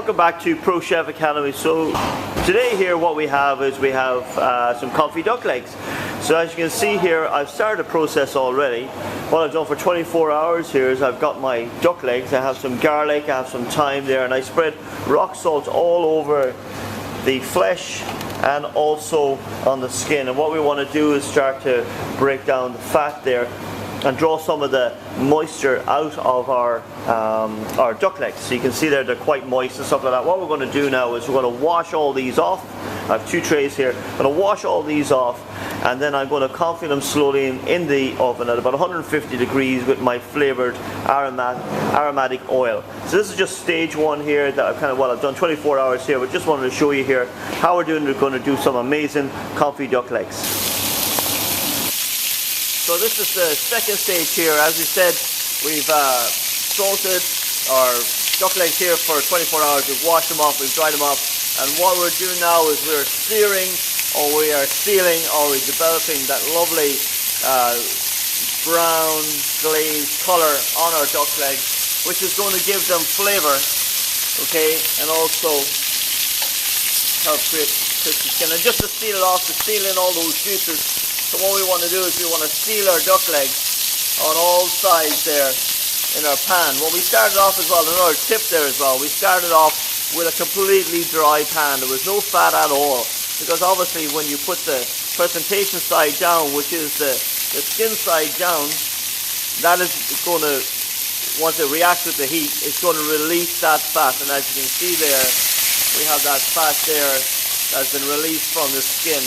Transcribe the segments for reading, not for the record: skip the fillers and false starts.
Welcome back to Pro Chef Academy. So today here what we have is some Confit duck legs. So as you can see here, I've started the process already. What I've done for 24 hours here is I've got my duck legs, I have some garlic, I have some thyme there, and I spread rock salt all over the flesh and also on the skin. And what we want to do is start to break down the fat there and draw some of the moisture out of our duck legs. So you can see there they're quite moist and stuff like that. What we're going to do now is we're going to wash all these off. I have two trays here. I'm going to wash all these off, and then I'm going to confit them slowly in the oven at about 150 degrees with my flavored aromatic oil. So this is just stage one here that I've done 24 hours here, but just wanted to show you here how we're going to do some amazing Confit duck legs. So this is the second stage here. As we said, we've salted our duck legs here for 24 hours. We've washed them off, we've dried them off, and what we're doing now is we're searing, or we are sealing, or we're developing that lovely brown glazed color on our duck legs, which is going to give them flavor, okay, and also help create crispy skin. And just to seal it off, to seal in all those juices. So what we want to do is we want to seal our duck legs on all sides there in our pan. Well, we started off as well, another tip there as well, we started off with a completely dry pan. There was no fat at all, because obviously when you put the presentation side down, which is the skin side down, that is going to, once it reacts with the heat, it's going to release that fat. And as you can see there, we have that fat there that's been released from the skin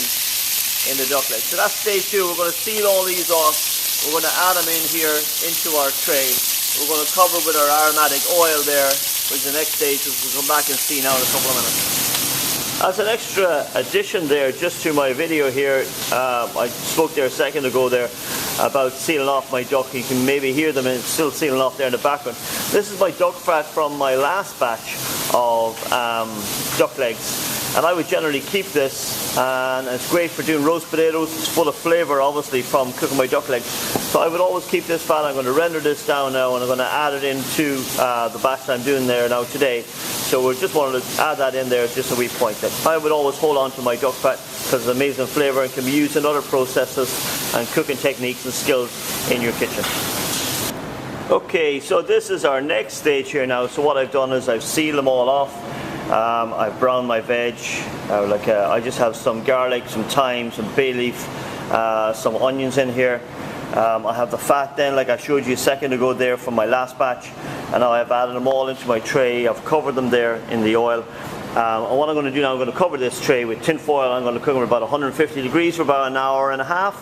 in the duck leg. So that's stage two. We're going to seal all these off. We're going to add them in here into our tray. We're going to cover with our aromatic oil there, which is the next stage, which we'll come back and see now in a couple of minutes. As an extra addition there, just to my video here, I spoke there a second ago there about sealing off my duck. You can maybe hear them, and it's still sealing off there in the background. This is my duck fat from my last batch of duck legs. And I would generally keep this, and it's great for doing roast potatoes. It's full of flavour, obviously, from cooking my duck legs. So I would always keep this fat. I'm going to render this down now, and I'm going to add it into the batch I'm doing there now today. So we just wanted to add that in there just a wee point. I would always hold on to my duck fat because it's amazing flavour and can be used in other processes and cooking techniques and skills in your kitchen. Okay, so this is our next stage here now. So what I've done is I've sealed them all off. I've browned my veg. I just have some garlic, some thyme, some bay leaf, some onions in here. I have the fat then, like I showed you a second ago there from my last batch, and now I've added them all into my tray. I've covered them there in the oil. And what I'm going to do now, I'm going to cover this tray with tin foil. I'm going to cook them at about 150 degrees for about an hour and a half,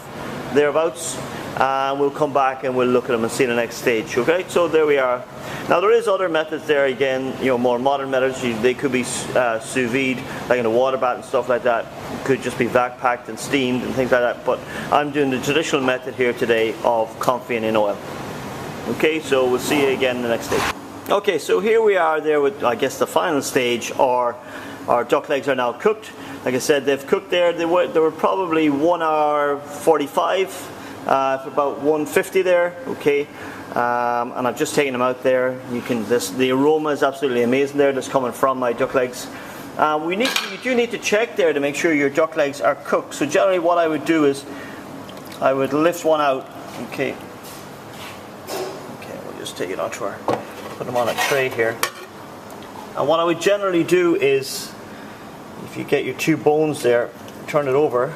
thereabouts. And we'll come back and we'll look at them and see the next stage. Okay, so there we are. Now there is other methods there again, more modern methods. They could be sous vide, like in a water bath and stuff like that. It could just be vac packed and steamed and things like that. But I'm doing the traditional method here today of confit in oil. Okay, so we'll see you again in the next stage. Okay, so here we are there with, I guess, the final stage. Our duck legs are now cooked. Like I said, they've cooked there. They were probably 1 hour 45. For about 150 there, okay, and I've just taken them out there. The aroma is absolutely amazing there that's coming from my duck legs. You do need to check there to make sure your duck legs are cooked. So generally what I would do is I would lift one out, okay, we'll just take it onto put them on a tray here. And what I would generally do is, if you get your two bones there, turn it over,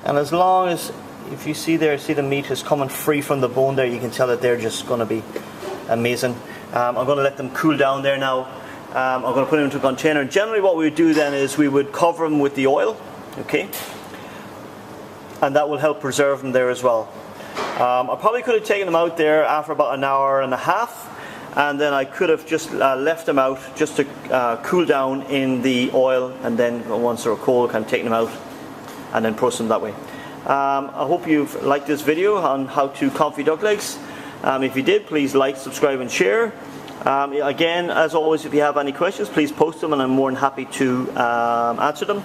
and as long as, if you see the meat is coming free from the bone there, you can tell that they're just going to be amazing. I'm going to let them cool down there now. I'm going to put them into a container. And generally what we would do then is we would cover them with the oil, okay, and that will help preserve them there as well. I probably could have taken them out there after about an hour and a half, and then I could have just left them out just to cool down in the oil, and then once they're cold, kind of taking them out and then process them that way. I hope you've liked this video on how to confit duck legs. If you did, please like, subscribe and share. Again, as always, if you have any questions, please post them and I'm more than happy to answer them.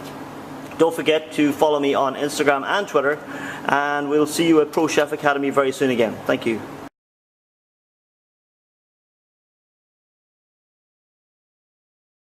Don't forget to follow me on Instagram and Twitter, and we'll see you at Pro Chef Academy very soon again. Thank you.